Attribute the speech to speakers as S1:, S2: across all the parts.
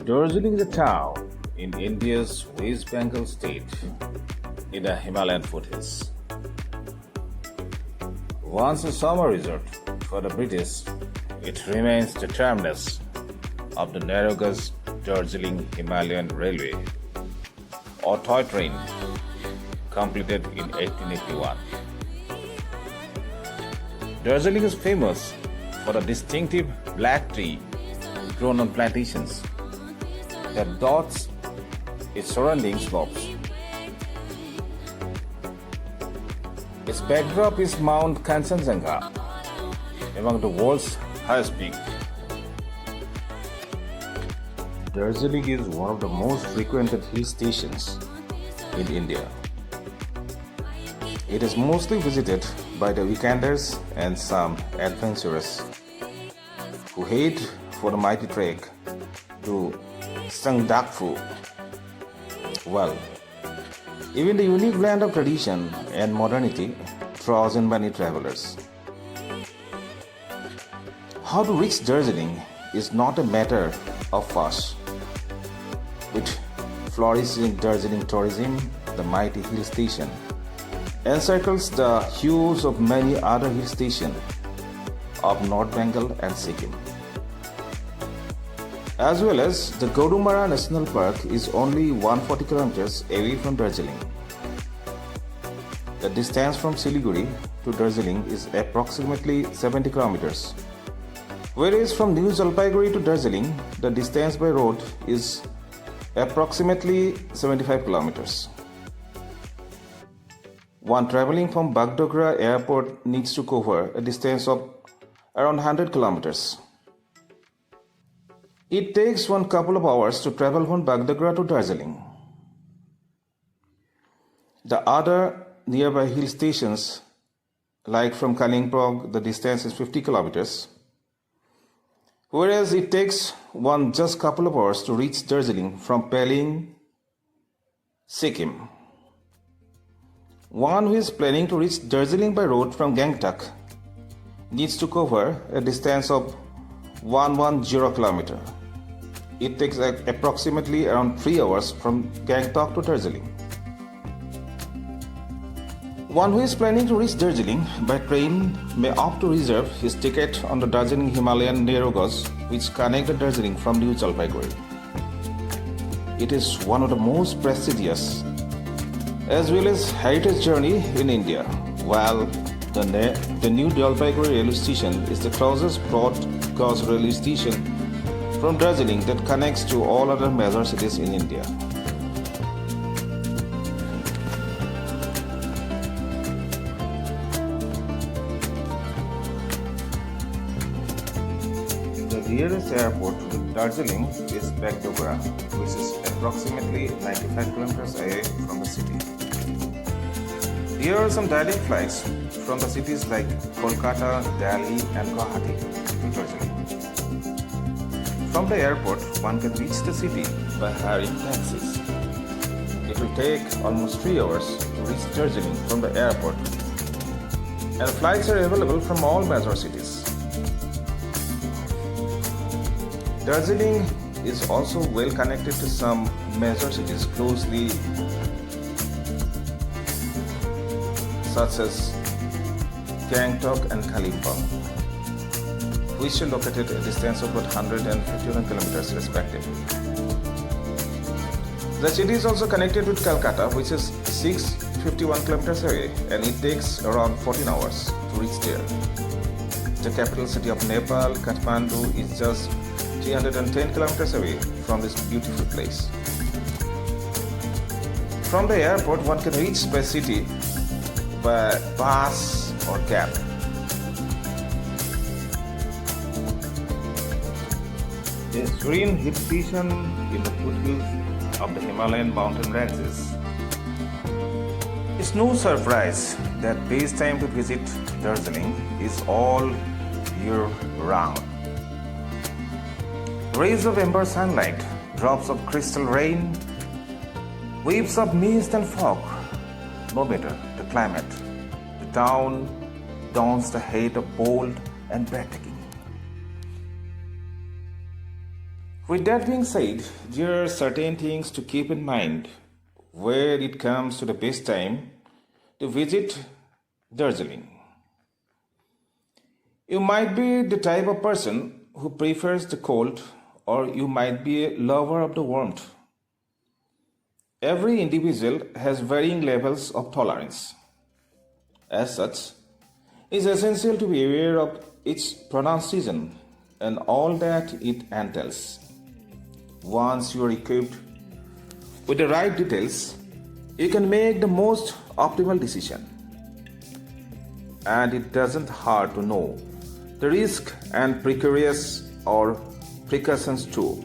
S1: Darjeeling is a town in India's West Bengal state in the Himalayan foothills. Once a summer resort for the British, it remains the terminus of the narrow-gauge Darjeeling Himalayan Railway, or toy train, completed in 1881. Darjeeling is famous for the distinctive black tea grown on plantations that dots its surrounding slopes. Its backdrop is Mount Kanchenjunga, among the world's highest peak. Darjeeling is one of the most frequented hill stations in India. It is mostly visited by the weekenders and some adventurers who head for the mighty trek to Sangdakfu. Well, even the unique blend of tradition and modernity draws in many travelers. How to reach Darjeeling is not a matter of fuss. With flourishing Darjeeling tourism, the mighty hill station encircles the hues of many other hill stations of North Bengal and Sikkim. As well as the Gorumara National Park is only 140 kilometers away from Darjeeling. The distance from Siliguri to Darjeeling is approximately 70 kilometers, whereas from New Jalpaiguri to Darjeeling, the distance by road is approximately 75 kilometers. One traveling from Bagdogra airport needs to cover a distance of around 100 kilometers. It takes one couple of hours to travel from Bagdogra to Darjeeling. The other nearby hill stations, like from Kalimpong, the distance is 50 kilometers, whereas it takes one just couple of hours to reach Darjeeling from Paling, Sikkim. One who is planning to reach Darjeeling by road from Gangtok needs to cover a distance of 110 kilometers. It takes approximately around 3 hours from Gangtok to Darjeeling. One who is planning to reach Darjeeling by train may opt to reserve his ticket on the Darjeeling Himalayan narrow gauge, which connects Darjeeling from New Jalpaiguri. It is one of the most prestigious as well as heritage journey in India, while the New Jalpaiguri railway station is the closest broad gauge railway station from Darjeeling that connects to all other major cities in India. The nearest airport to Darjeeling is Bagdogra, which is approximately 95 kilometers away from the city. There are some direct flights from the cities like Kolkata, Delhi and Guwahati to Darjeeling. From the airport, one can reach the city by hiring taxis. It will take almost 3 hours to reach Darjeeling from the airport, and flights are available from all major cities. Darjeeling is also well connected to some major cities closely, such as Gangtok and Kalimpong, which are located at a distance of about 151 kilometers respectively. The city is also connected with Calcutta, which is 651 kilometers away, and it takes around 14 hours to reach there. The capital city of Nepal, Kathmandu, is just 310 kilometers away from this beautiful place. From the airport, one can reach by city by bus or cab. A serene hill station in the foothills of the Himalayan mountain ranges. It's no surprise that best time to visit Darjeeling is all year round. Rays of amber sunlight, drops of crystal rain, waves of mist and fog, no matter the climate, town dawns the head of bold and breathtaking. With that being said, there are certain things to keep in mind where it comes to the best time to visit Darjeeling. You might be the type of person who prefers the cold, or you might be a lover of the warmth. Every individual has varying levels of tolerance. As such, it is essential to be aware of its pronounced season and all that it entails. Once you are equipped with the right details, you can make the most optimal decision. And it doesn't hurt to know the risk and precarious or precautions too.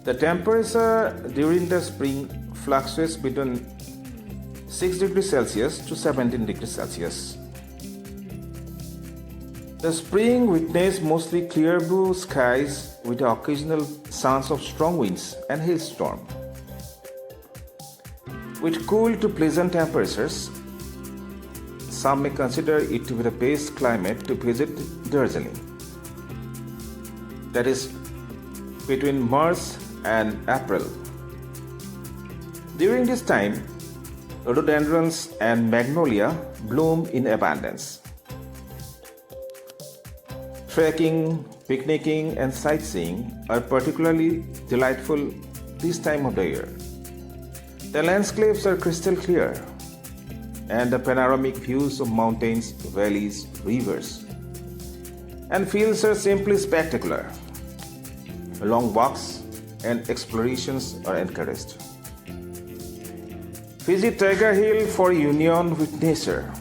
S1: The temperature during the spring fluctuates between 6 degrees Celsius to 17 degrees Celsius. The spring witnessed mostly clear blue skies with the occasional chance of strong winds and hailstorm. With cool to pleasant temperatures, some may consider it to be the best climate to visit Darjeeling. That is between March and April. During this time, rhododendrons and magnolia bloom in abundance. Trekking, picnicking, and sightseeing are particularly delightful this time of the year. The landscapes are crystal clear, and the panoramic views of mountains, valleys, rivers, and fields are simply spectacular. Long walks and explorations are encouraged. Visit Tiger Hill for union with nature.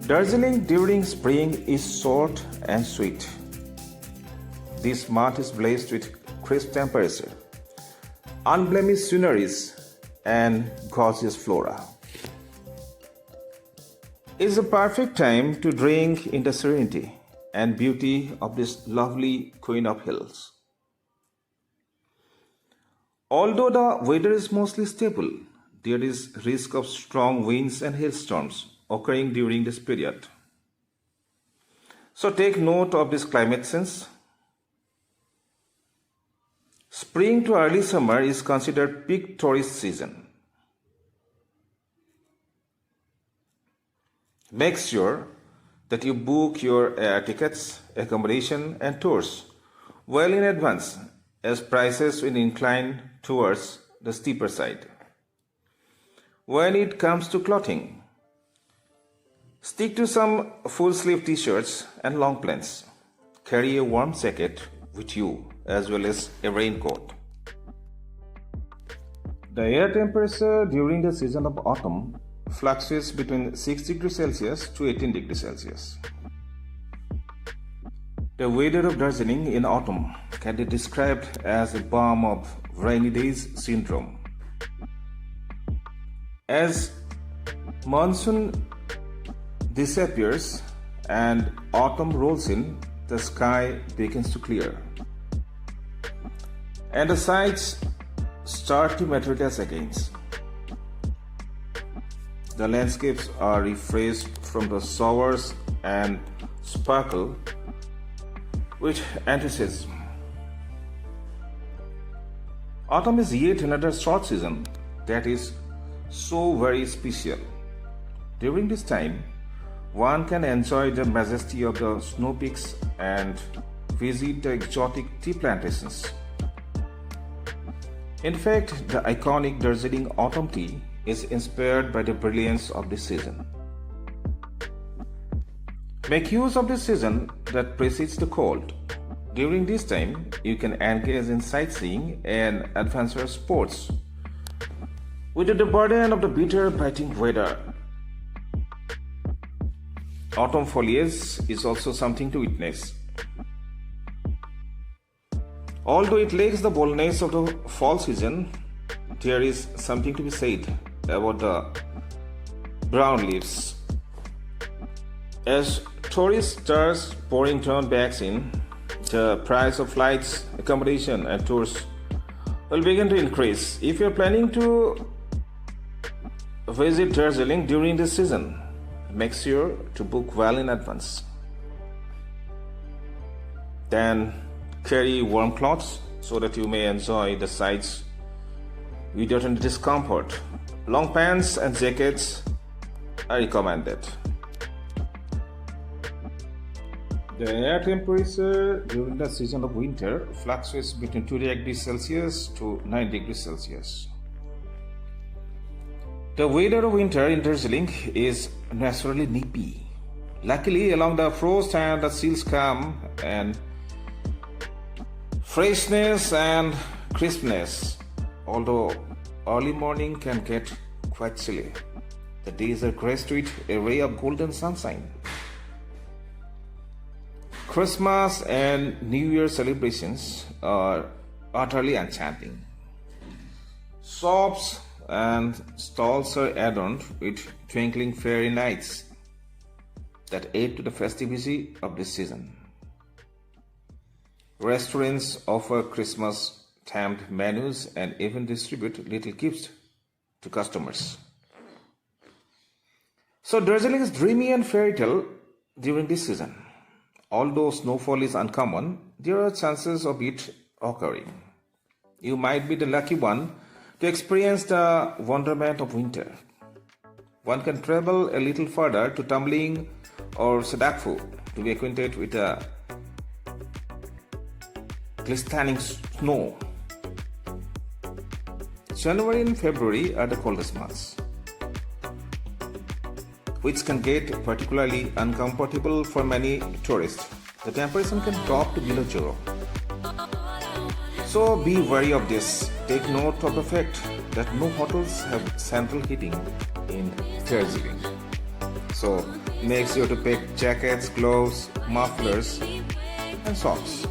S1: Darjeeling during spring is short and sweet. This month is blessed with crisp temperature, unblemished sceneries, and gorgeous flora. It is a perfect time to drink in the serenity and beauty of this lovely Queen of Hills. Although the weather is mostly stable, there is risk of strong winds and hailstorms occurring during this period. So take note of this climate sense. Spring to early summer is considered peak tourist season. Make sure that you book your air tickets, accommodation, and tours well in advance, as prices will incline towards the steeper side. When it comes to clothing, stick to some full-sleeve t-shirts and long pants. Carry a warm jacket with you as well as a raincoat. The air temperature during the season of autumn fluctuates between 6 degrees Celsius to 18 degrees Celsius. The weather of Darjeeling in autumn can be described as a balm of rainy days syndrome. As monsoon disappears and autumn rolls in, the sky begins to clear, and the sights start to materialize again. The landscapes are refreshed from the showers and sparkle with enthusiasm. Autumn is yet another short season that is so very special. During this time, one can enjoy the majesty of the snow peaks and visit the exotic tea plantations. In fact, the iconic Darjeeling autumn tea is inspired by the brilliance of this season. Make use of this season that precedes the cold. During this time, you can engage in sightseeing and adventurous sports without the burden of the bitter, biting weather. Autumn foliage is also something to witness. Although it lacks the boldness of the fall season, there is something to be said about the brown leaves. As tourist stars pouring turn backs in, the price of flights, accommodation, and tours will begin to increase. If you're planning to visit Darjeeling during this season, make sure to book well in advance. Then carry warm clothes so that you may enjoy the sights without any discomfort. Long pants and jackets are recommended. The air temperature during the season of winter fluctuates between 2 degrees Celsius to 9 degrees Celsius. The weather of winter in Darjeeling is naturally nippy. Luckily, along the frost and the chills come and freshness and crispness. Although early morning can get quite chilly, the days are graced with a ray of golden sunshine. Christmas and New Year celebrations are utterly enchanting. Shops and stalls are adorned with twinkling fairy lights that add to the festivity of this season. Restaurants offer Christmas-themed menus and even distribute little gifts to customers. So Darjeeling is dreamy and fairy tale during this season. Although snowfall is uncommon, there are chances of it occurring. You might be the lucky one to experience the wonderment of winter. One can travel a little further to Tumbling or Sadakfu to be acquainted with the glistening snow. January and February are the coldest months, which can get particularly uncomfortable for many tourists. The temperature can drop to below zero. So be wary of this. Take note of the fact that no hotels have central heating in Darjeeling. So make sure to pack jackets, gloves, mufflers, and socks.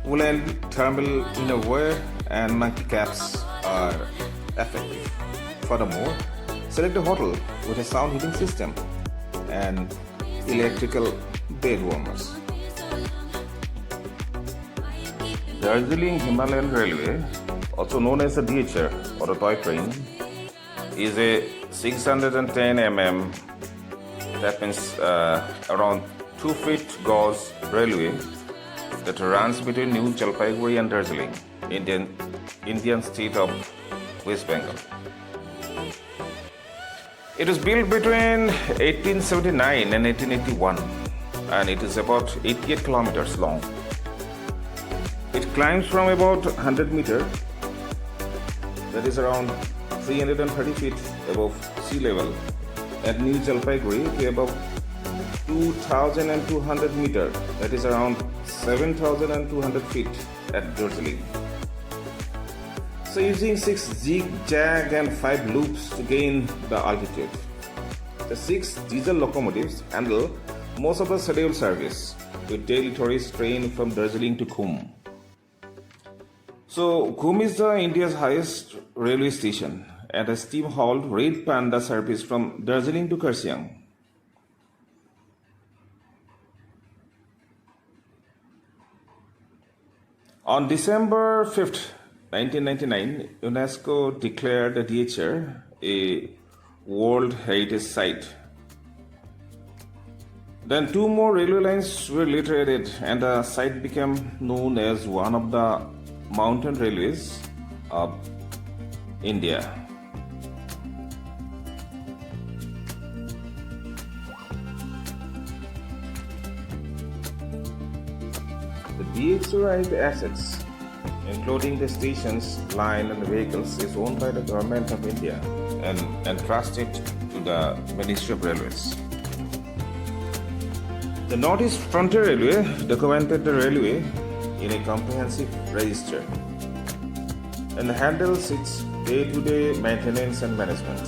S1: Woolen thermal innerwear and monkey caps are effective. Furthermore, select a hotel with a sound heating system and electrical bed warmers. Darjeeling Himalayan Railway, also known as the DHR or the toy train, is a 610 mm, that means around 2 feet gauge railway that runs between New Jalpaiguri and Darjeeling, Indian state of West Bengal. It was built between 1879 and 1881, and it is about 88 kilometers long. It climbs from about 100 meters, that is around 330 feet above sea level, at New Jalpaiguri to above 2,200 meters, that is around 7,200 feet at Darjeeling. So using 6 zigzag and 5 loops to gain the altitude. The 6 diesel locomotives handle most of the scheduled service, with daily tourist train from Darjeeling to Khum. So Khum is the India's highest railway station and a steam-hauled Red Panda service from Darjeeling to Kanchenjunga. On December 5th, 1999, UNESCO declared the DHR a World Heritage Site. Then 2 more railway lines were later added, and the site became known as one of the mountain railways of India. The DHR's assets, including the stations, line and the vehicles, is owned by the Government of India and entrusted to the Ministry of Railways. The Northeast Frontier Railway documented the railway in a comprehensive register and handles its day-to-day maintenance and management.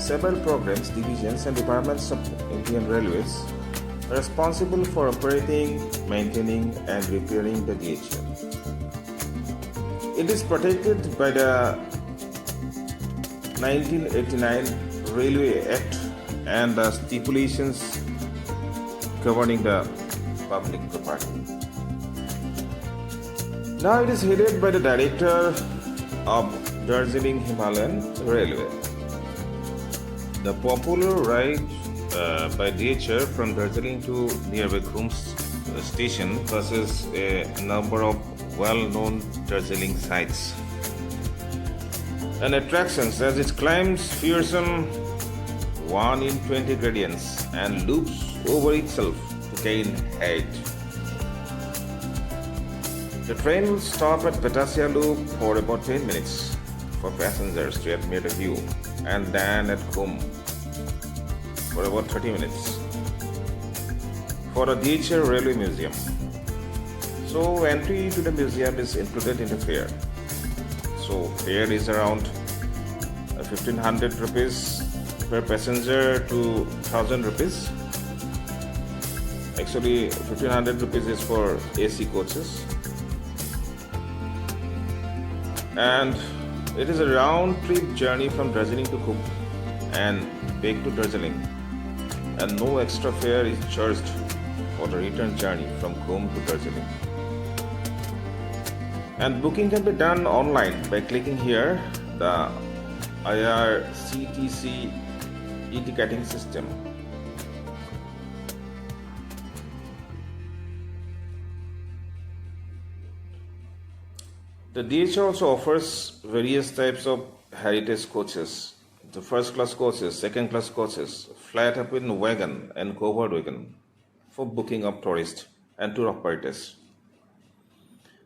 S1: Several programs, divisions and departments of Indian Railways are responsible for operating, maintaining and repairing the DHR. It is protected by the 1989 Railway Act and the stipulations governing the public property. Now it is headed by the director of Darjeeling Himalayan Railway. The popular ride by DHR from Darjeeling to nearby Khum station passes a number of well-known Darjeeling sites and attractions as it climbs fearsome 1 in 20 gradients and loops over itself to gain height. The train will stop at Batasia Loop for about 10 minutes for passengers to admire the view, and then at Khum for about 30 minutes for the DHR Railway Museum. So entry to the museum is included in the fare. So fare is around 1500 rupees per passenger to 1000 rupees. Actually 1500 rupees is for AC coaches. And it is a round-trip journey from Darjeeling to Khum and back to Darjeeling, and no extra fare is charged for the return journey from Khum to Darjeeling. And booking can be done online by clicking here the IRCTC e-ticketing system. The DHR also offers various types of heritage coaches, the first class coaches, second class coaches, flat open wagon and covered wagon for booking of tourists and tour operators,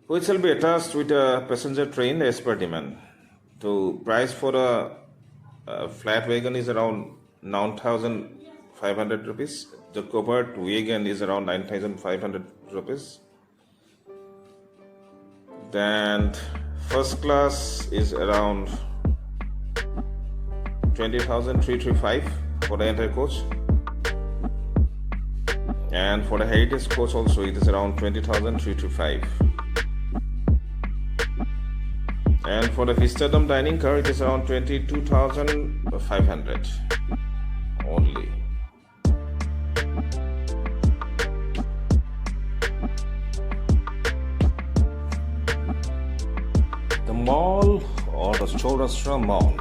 S1: which will be attached with a passenger train as per demand. The price for a flat wagon is around 9,500 rupees. The covered wagon is around 9,500 rupees. Then first class is around 20,335 for the entire coach, and for the heritage coach also it is around 20,335, and for the Vistadom dining car it is around 22,500 only. The mall, or the Chaurastra Mall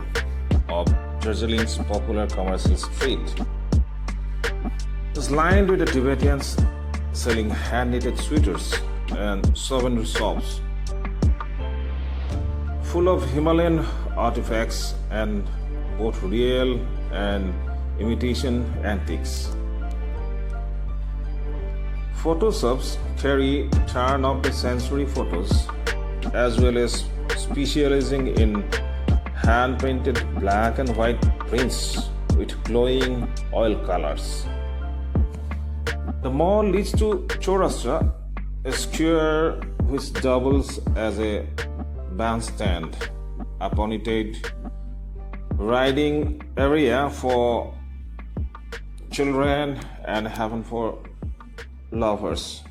S1: of Darjeeling's popular commercial street, is lined with the Tibetans selling hand-knitted sweaters and souvenir shops full of Himalayan artifacts and both real and imitation antiques. Photo shops carry turn-of-the-century photos as well as specializing in hand-painted black and white prints with glowing oil colors. The mall leads to Chaurastra, a square which doubles as a bandstand, appointed riding area for children and heaven for lovers.